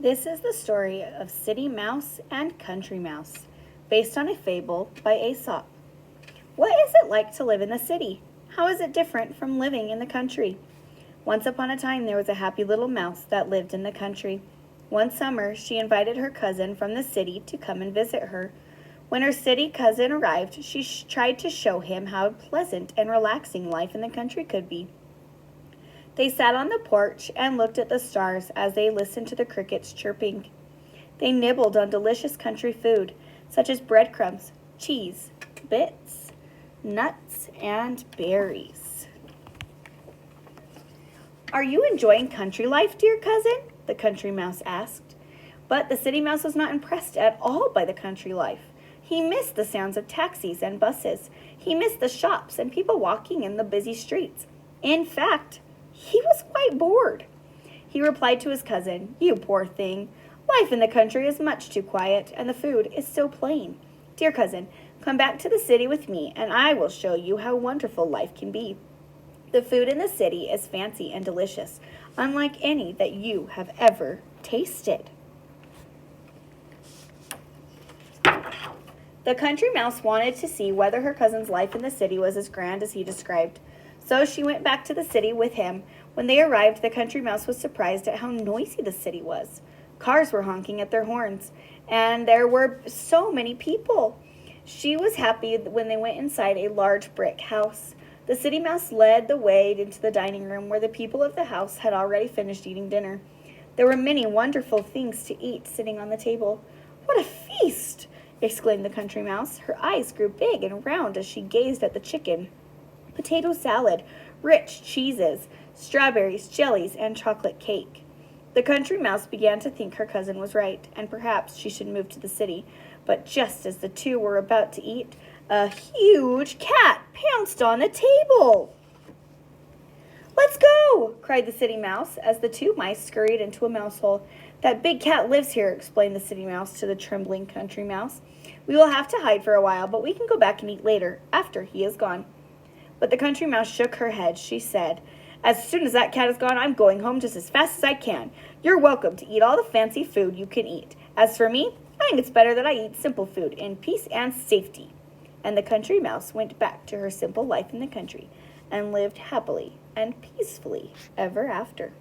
This is the story of City Mouse and Country Mouse, based on a fable by Aesop. What is it like to live in the city? How is it different from living in the country? Once upon a time, there was a happy little mouse that lived in the country. One summer, she invited her cousin from the city to come and visit her. When her city cousin arrived, she tried to show him how pleasant and relaxing life in the country could be. They sat on the porch and looked at the stars as they listened to the crickets chirping. They nibbled on delicious country food, such as breadcrumbs, cheese, bits, nuts, and berries. "Are you enjoying country life, dear cousin?" the country mouse asked. But the city mouse was not impressed at all by the country life. He missed the sounds of taxis and buses. He missed the shops and people walking in the busy streets. In fact, he was quite bored. He replied to his cousin, "You poor thing. Life in the country is much too quiet, and the food is so plain. Dear cousin, come back to the city with me, and I will show you how wonderful life can be. The food in the city is fancy and delicious, unlike any that you have ever tasted." The country mouse wanted to see whether her cousin's life in the city was as grand as he described. So she went back to the city with him. When they arrived, the country mouse was surprised at how noisy the city was. Cars were honking at their horns, and there were so many people. She was happy when they went inside a large brick house. The city mouse led the way into the dining room where the people of the house had already finished eating dinner. There were many wonderful things to eat sitting on the table. "What a feast!" exclaimed the country mouse. Her eyes grew big and round as she gazed at the chicken, potato salad, rich cheeses, strawberries, jellies, and chocolate cake. The country mouse began to think her cousin was right, and perhaps she should move to the city. But just as the two were about to eat, a huge cat pounced on the table. "Let's go!" cried the city mouse as the two mice scurried into a mouse hole. "That big cat lives here," explained the city mouse to the trembling country mouse. "We will have to hide for a while, but we can go back and eat later, after he is gone." But the country mouse shook her head. She said, "As soon as that cat is gone, I'm going home just as fast as I can. You're welcome to eat all the fancy food you can eat. As for me, I think it's better that I eat simple food in peace and safety." And the country mouse went back to her simple life in the country and lived happily and peacefully ever after.